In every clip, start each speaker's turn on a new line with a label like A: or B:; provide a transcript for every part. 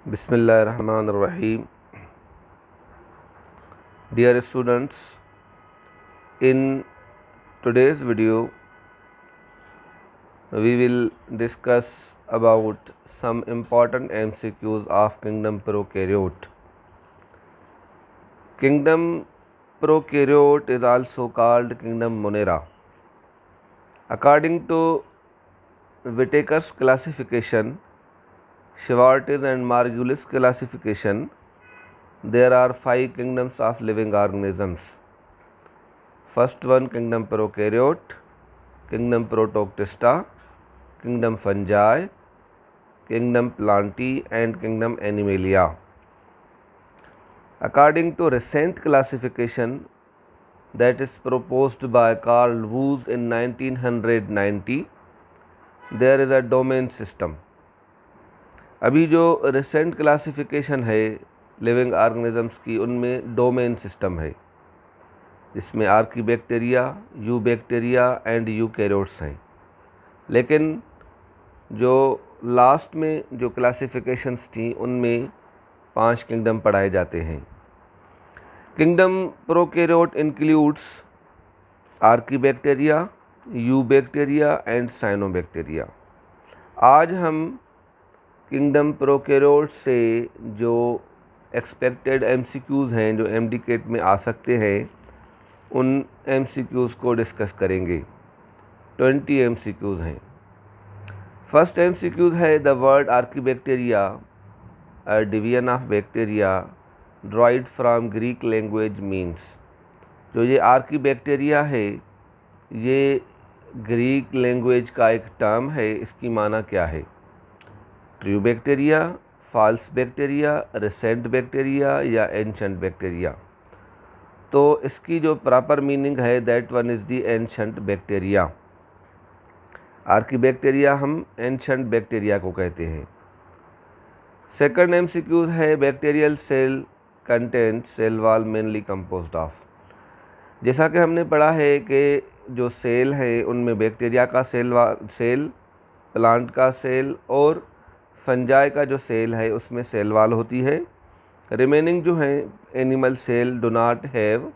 A: Bismillahirrahmanirrahim. Dear students, in today's video we will discuss about some important MCQs of Kingdom Prokaryote. Kingdom Prokaryote is also called Kingdom Monera. According to Whitaker's classification, Schwartz and Margulis classification, there are 5 kingdoms of living organisms. First one, Kingdom Prokaryote, Kingdom Protoctista, Kingdom Fungi, Kingdom Plantae and Kingdom Animalia. According to recent classification that is proposed by Carl Woese in 1990, there is a domain system. अभी जो recent classification है living organisms की, उनमें domain system है, जिसमें archaebacteria, eubacteria and eukaryotes हैं। लेकिन जो लास्ट में जो क्लासिफिकेशंस थी उनमें 5 किंगडम पढ़ाए जाते हैं। Kingdom prokaryote includes archaebacteria, eubacteria and cyanobacteria. आज हम किंगडम प्रोकैरियोट से जो एक्सपेक्टेड MCQs हैं, जो MDCAT में आ सकते हैं, उन MCQs को डिस्कस करेंगे। 20 MCQs हैं। फर्स्ट MCQ है the word archaebacteria, a division of bacteria dried from Greek language means. जो ये आर्कीबैक्टीरिया है, ये ग्रीक लैंग्वेज का एक टर्म है। इसकी माना क्या है? True bacteria, false bacteria, recent bacteria या एंशंट बैक्टीरिया। तो इसकी जो प्रॉपर मीनिंग है, that one is the ancient bacteria. Archaebacteria हम एंशंट बैक्टीरिया को कहते हैं। सेकंड MCQ है bacterial cell content cell wall mainly composed of. जैसा कि हमने पढ़ा है कि जो सेल है उनमें बैक्टीरिया का सेल, प्लांट का सेल और फंजाई का जो सेल है उसमें सेल वॉल होती है। रिमेनिंग जो है animal cell do not have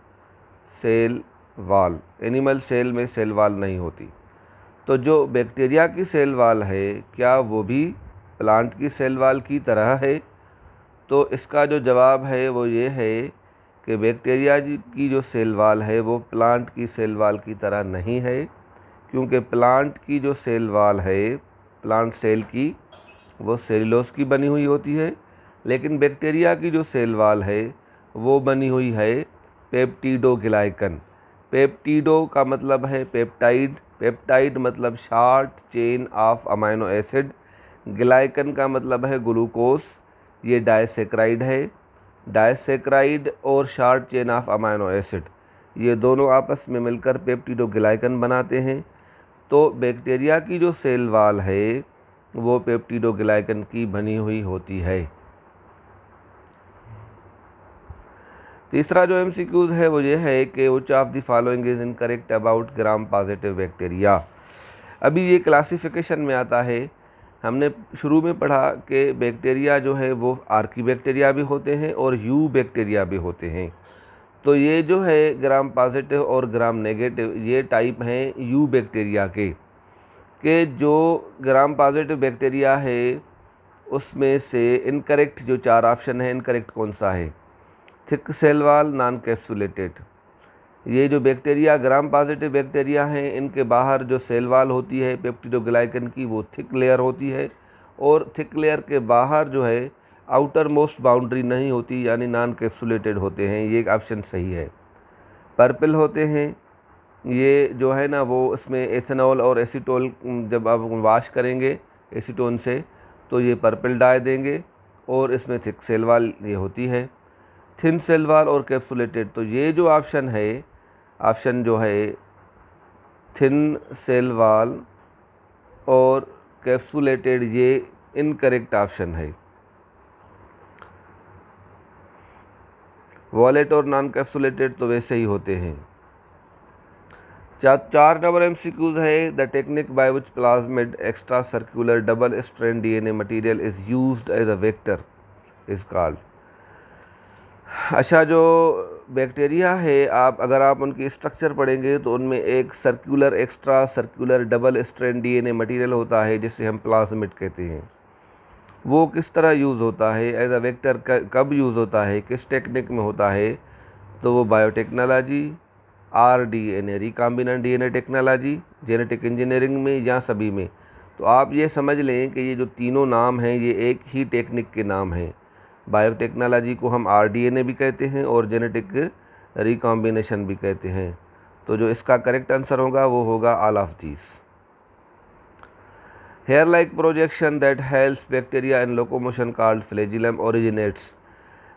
A: cell wall. Animal cell में सेल वॉल नहीं होती। तो जो बैक्टीरिया की सेल वॉल है, क्या वो भी प्लांट की सेल वॉल की तरह है? तो इसका जो जवाब है वो ये है कि बैक्टीरिया की जो सेल वॉल है वो प्लांट की सेल वॉल की तरह नहीं है, क्योंकि प्लांट की जो सेल वॉल है, प्लांट सेल की, वो सेलुलोज की बनी हुई होती है। लेकिन बैक्टीरिया की जो सेल वॉल है वो बनी हुई है पेप्टिडोग्लाइकन। पेप्टिडो का मतलब है पेप्टाइड, पेप्टाइड मतलब short chain of amino acid, glycan का मतलब है ग्लूकोज, ये डाइसैकराइड है। डाइसैकराइड और short chain of amino acid, ये दोनों आपस में मिलकर पेप्टिडोग्लाइकन बनाते हैं। तो बैक्टीरिया की जो सेल वॉल है वो पेप्टिडोग्लाइकन की बनी हुई होती है। तीसरा जो MCQ है वो ये है कि which of the following is incorrect about gram positive bacteria. अभी ये क्लासिफिकेशन में आता है। हमने शुरू में पढ़ा कि बैक्टीरिया जो है वो आर्कीबैक्टीरिया भी होते हैं और यू बैक्टीरिया भी होते हैं। तो ये जो है ग्राम पॉजिटिव और ग्राम नेगेटिव, ये टाइप हैं यू बैक्टीरिया के जो ग्राम पॉजिटिव बैक्टीरिया है उसमें से इनकरेक्ट जो 4 ऑप्शन है, इनकरेक्ट कौन सा है? Thick cell wall, non capsulated. ये जो बैक्टीरिया ग्राम पॉजिटिव बैक्टीरिया हैं, इनके बाहर जो सेल वॉल होती है पेप्टिडोग्लाइकन की, वो थिक लेयर होती है, और थिक लेयर के बाहर जो है आउटर मोस्ट बाउंड्री नहीं होती, यानी नॉन कैप्सुलेटेड होते हैं। ये एक ऑप्शन सही है। पर्पल होते हैं, ये जो है ना वो इसमें एथेनॉल और एसीटोल जब आप वॉश करेंगे एसीटोन से तो ये पर्पल डाई देंगे, और इसमें थिक सेल वॉल ये होती है। थिन सेल वॉल और कैप्सुलेटेड, तो ये जो ऑप्शन है, ऑप्शन जो है थिन सेल वॉल और कैप्सुलेटेड, ये इनकरेक्ट ऑप्शन है। वॉलेट और नॉन कैप्सुलेटेड तो वैसे ही होते हैं। 4 नंबर MCQs है the technique by which plasmid extra circular double strand DNA material is used as a vector. Is called. अच्छा, जो बैक्टीरिया है, अगर आप उनकी स्ट्रक्चर पढ़ेंगे तो उनमें एक circular, extra circular, double strand DNA material होता है जिसे हम प्लाज्मिड कहते हैं। वो किस तरह यूज़ होता है, एज अ वेक्टर कब यूज़ होता है, किस टेक्निक में होता है, तो वो biotechnology, RDNA recombinant DNA technology, genetic engineering में, या सभी में। तो आप ये समझ लें कि ये जो तीनों नाम हैं ये एक ही टेक्निक के नाम हैं। बायोटेक्नोलॉजी को हम RDNA भी कहते हैं और जेनेटिक रिकॉम्बिनेशन भी कहते हैं। तो जो इसका करेक्ट आंसर होगा वो होगा all of these. Hair like projection that helps bacteria in locomotion called flagellum originates.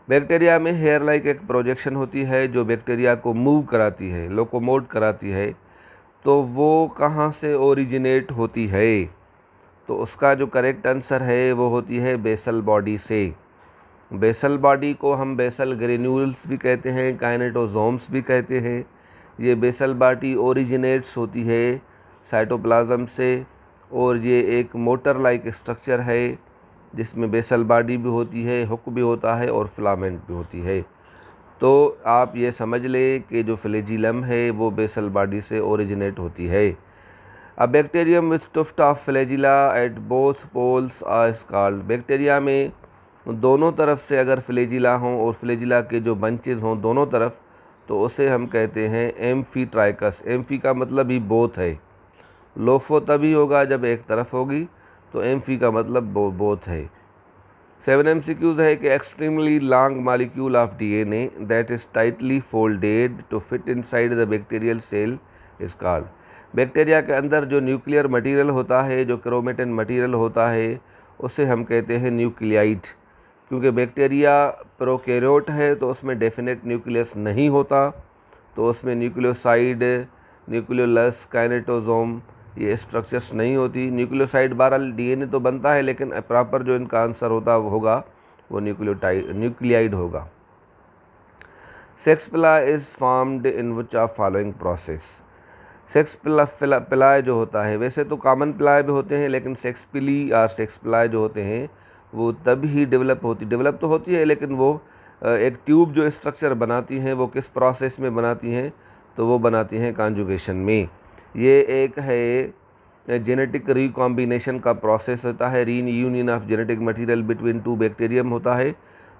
A: Bacteria में हेयर लाइक एक प्रोजेक्शन होती है जो बैक्टीरिया को मूव कराती है, लोकोमोट कराती है। तो वो कहाँ से ओरिजिनेट होती है, तो उसका जो करेक्ट आंसर है वो होती है बेसल बॉडी से। बेसल बॉडी को हम बेसल ग्रेन्यूल्स भी कहते हैं, काइनेटोसोम्स भी कहते हैं। ये बेसल बॉडी ओरिजिनेट्स होती है साइटोप्लाज्म से, और ये एक मोटर लाइक स्ट्रक्चर है जिसमें बेसल बॉडी भी होती है, हुक भी होता है और फिलामेंट भी होती है। तो आप ये समझ लें कि जो फ्लैजिलम है वो बेसल बॉडी से ओरिजिनेट होती है। A bacterium with tuft of flagella at both poles is called. Bacteria में दोनों तरफ से अगर फ्लैजिला हों और फ्लैजिला के जो बंचेस हों दोनों तरफ, तो उसे हम कहते हैं एम्फीट्राइकस। एम्फी का मतलब ही बोथ है। लोफो तभी होगा जब एक तरफ होगी, तो एम्फी का मतलब बोथ है। 7 MCQs है कि extremely long molecule of DNA that is tightly folded to fit inside the bacterial cell is called. Bacteria के अंदर जो न्यूक्लियर मटेरियल होता है, जो क्रोमेटिन मटेरियल होता है, उसे हम कहते हैं न्यूक्लियाइड। क्योंकि बैक्टीरिया प्रोकैरियोट है तो उसमें डेफिनेट न्यूक्लियस नहीं होता, तो उसमें न्यूक्लियोसाइड, न्यूक्लियोलस, काइनेटोसोम ये स्ट्रक्चर्स नहीं होती। न्यूक्लियोसाइड 12 DNA तो बनता है, लेकिन प्रॉपर जो इनका आंसर होगा वो न्यूक्लियाइड होगा। Sex pili is formed in which of following process. Sex pili जो होता है, वैसे तो कॉमन पिलाय भी होते हैं, लेकिन सेक्स पिली और सेक्स पिलाय जो होते हैं वो तब ही डेवलप तो होती है, लेकिन वो एक ट्यूब जो स्ट्रक्चर बनाती हैं वो किस प्रोसेस में बनाती हैं, तो वो बनाती हैं कॉन्जुगेशन में। ये एक है जेनेटिक रिकॉम्बिनेशन का प्रोसेस होता है, reunion of genetic material between two bacterium होता है।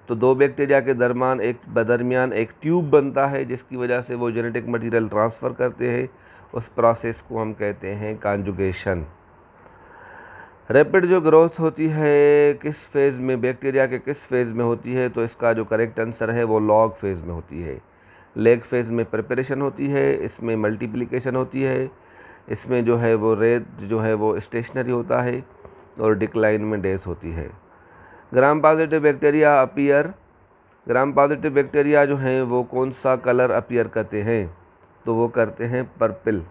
A: तो दो बैक्टीरिया के दरमियान एक ट्यूब बनता है जिसकी वजह से वो जेनेटिक मटेरियल ट्रांसफ़र करते हैं। उस प्रोसेस को हम कहते हैं कॉन्जुगेशन। रैपिड जो ग्रोथ होती है किस फेज़ में, बैक्टीरिया के किस फेज़ में होती है, तो इसका जो करेक्ट आंसर है वो लॉग फेज़ में होती है। लेग फेज़ में प्रिपरेशन होती है, इसमें मल्टीप्लिकेशन होती है, इसमें जो है वो रेट जो है वो स्टेशनरी होता है, और डिक्लाइन में डेथ होती है। Gram positive bacteria gram positive bacteria जो हैं वो कौन सा कलर अपीयर करते हैं, तो वो करते हैं पर्पल,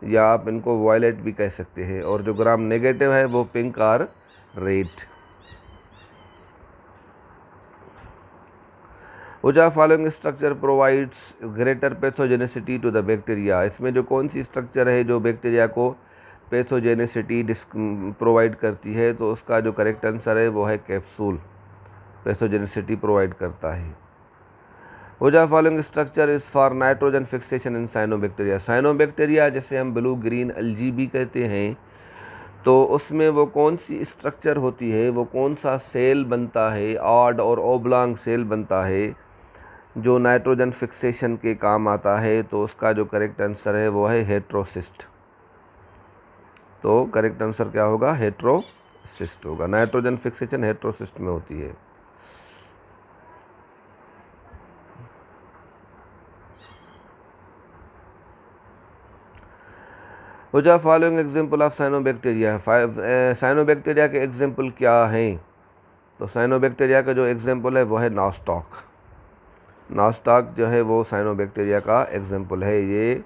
A: या आप इनको वायलेट भी कह सकते हैं। और जो ग्राम नेगेटिव है वो पिंक और red. Which of following structure provides greater pathogenicity to the bacteria। इसमें जो कौन सी स्ट्रक्चर है जो बैक्टीरिया को पैथोजेनिसिटी प्रोवाइड करती है, तो उसका जो करेक्ट आंसर है वो है कैप्सूल, पैथोजेनिसिटी प्रोवाइड करता है। Which of following structure is for nitrogen fixation in cyanobacteria. Cyanobacteria जिसे हम ब्लू ग्रीन एल्गी भी कहते हैं, तो उसमें वो कौन सी स्ट्रक्चर होती है, वो कौन सा सेल बनता है, ऑड और ओब्लॉन्ग सेल बनता है जो नाइट्रोजन फिक्सेशन के काम आता है, तो उसका जो करेक्ट आंसर है वो है हेट्रोसिस्ट। तो करेक्ट आंसर क्या होगा, हेट्रोसिस्ट होगा। नाइट्रोजन फिक्सेशन हेट्रोसिस्ट में होती है। Which are following example of cyanobacteria. Cyanobacteria के एग्जाम्पल क्या हैं, तो साइनोबैक्टीरिया का जो एग्जाम्पल है वो है नॉस्टॉक। नॉस्टॉक जो है वो साइनोबैक्टीरिया का एग्जाम्पल है। ये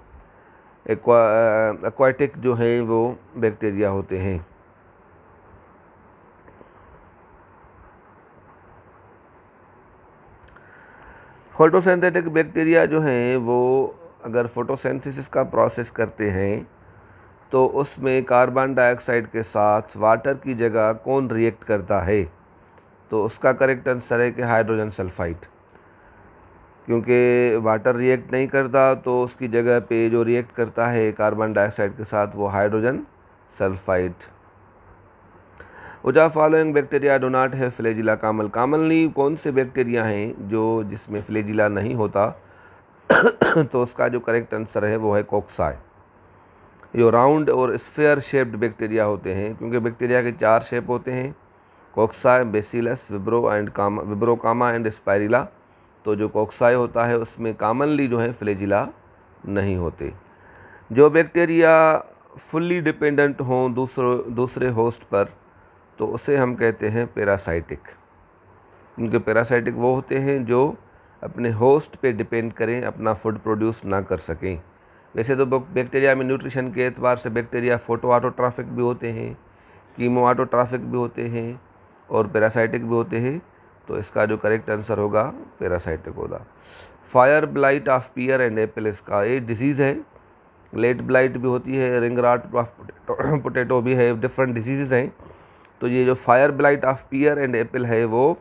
A: एक्वाटिक जो हैं वो बैक्टीरिया होते हैं। फोटोसिंथेटिक बैक्टीरिया जो हैं वो अगर फोटोसिंथेसिस का प्रोसेस करते हैं तो उसमें कार्बन डाइऑक्साइड के साथ वाटर की जगह कौन रिएक्ट करता है, तो उसका करेक्ट आंसर है कि हाइड्रोजन सल्फाइड, क्योंकि वाटर रिएक्ट नहीं करता तो उसकी जगह पे जो रिएक्ट करता है कार्बन डाइऑक्साइड के साथ वो hydrogen sulphide. Which following bacteria do not है फ्लैजिला कामल। कॉमनली कौन से बैक्टीरिया हैं जो जिसमें फ्लैजिला नहीं होता तो उसका जो करेक्ट आंसर है वो है कोक्साई। जो राउंड और स्फेयर शेप्ड बैक्टीरिया होते हैं, क्योंकि बैक्टीरिया के 4 शेप होते हैं, कोक्साई, बेसिलस, विब्रोकामा एंड स्पाइरिला। तो जो कोक्साई होता है उसमें कॉमनली जो है फ्लैजिला नहीं होते। जो बैक्टीरिया फुल्ली डिपेंडेंट हों दूसरे होस्ट पर तो उसे हम कहते हैं पैरासाइटिक। उनके पैरासाइटिक वो होते हैं जो अपने होस्ट पे डिपेंड करें, अपना फूड प्रोड्यूस ना कर सकें। वैसे तो बैक्टीरिया में न्यूट्रिशन के एतबार से बैक्टीरिया फोटो ऑटोट्राफिक भी होते हैं, कीमो ऑटोट्राफिक भी होते हैं और पैरासाइटिक भी होते हैं। तो इसका जो करेक्ट आंसर होगा पैरासाइटिक होगा। Fire blight of pear and apple, इसका ये डिजीज़ है। लेट ब्लाइट भी होती है, रिंग रॉट ऑफ पोटैटो भी है, डिफरेंट डिजीज़ हैं। तो ये जो fire blight of pear and apple है वो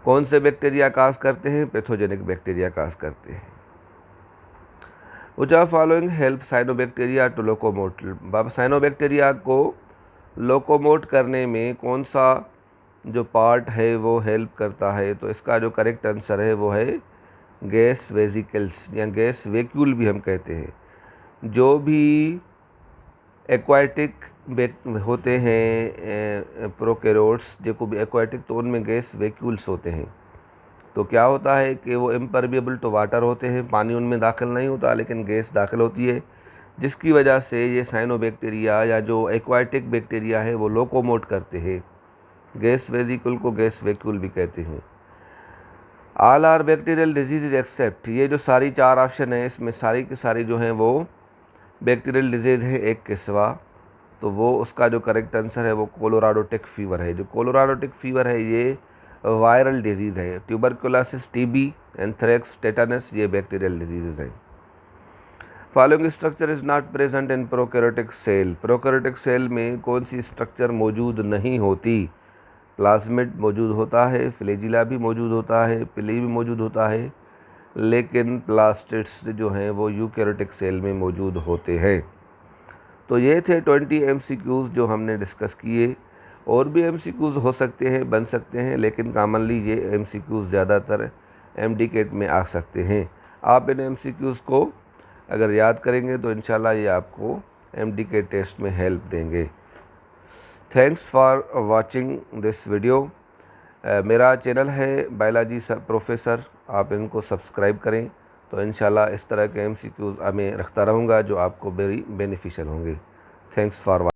A: कौन से बैक्टीरिया काज करते हैं? पैथोजेनिक बैक्टीरिया काज करते हैं। Which of following help cyanobacteria to locomote. Cyanobacteria को लोकोमोट करने में कौन सा जो पार्ट है वो हेल्प करता है? तो इसका जो करेक्ट आंसर है वो है गैस वेजिकल्स या गैस वैक्यूल भी हम कहते हैं। जो भी एक्वाटिक होते हैं प्रोकैरियोट्स जो भी एक्वाटिक, तो उनमें गैस वैक्यूल्स होते हैं। तो क्या होता है कि वो इम्परमिएबल टू वाटर होते हैं, पानी उनमें दाखिल नहीं होता लेकिन गैस दाखिल होती है, जिसकी वजह से ये साइनोबैक्टीरिया या जो एक्वाटिक बैक्टीरिया है वो लोकोमोट करते हैं। गैस वेजिकल को गैस वैक्यूल भी कहते हैं। All are bacterial disease except, ये जो सारी 4 ऑप्शन है इसमें सारी की सारी जो हैं वो बैक्टीरियल डिजीज़ है एक के सिवा। तो वो उसका जो करेक्ट आंसर है वो कोलोराडो टिक फीवर है। जो कोलोराडो टिक फीवर है ये वायरल डिजीज़ है। ट्यूबरकुलोसिस, टीबी, एंथ्रेक्स, टेटानस ये बैक्टीरियल डिजीज़ हैं। Following structure is not present in prokaryotic cell. Prokaryotic cell में कौन सी स्ट्रक्चर मौजूद नहीं होती? प्लाज्मिड मौजूद होता है, फ्लैजिला भी मौजूद होता है, पिली भी मौजूद होता है, लेकिन प्लास्टिड्स जो हैं वो यूकैरियोटिक सेल में मौजूद होते हैं। तो ये थे 20 MCQs जो हमने डिस्कस किए। और भी MCQs हो सकते हैं, बन सकते हैं, लेकिन कॉमनली ये MCQs ज़्यादातर MDCAT में आ सकते हैं। आप इन MCQs को अगर याद करेंगे तो इंशाल्लाह ये आपको MDCAT टेस्ट में हेल्प देंगे। Thanks for watching this video. मेरा चैनल है बायोलॉजी प्रोफेसर, आप इनको सब्सक्राइब करें तो इंशाल्लाह इस तरह के MCQs मैं रखता रहूँगा जो आपको वेरी बेनिफिशियल होंगे। Thanks for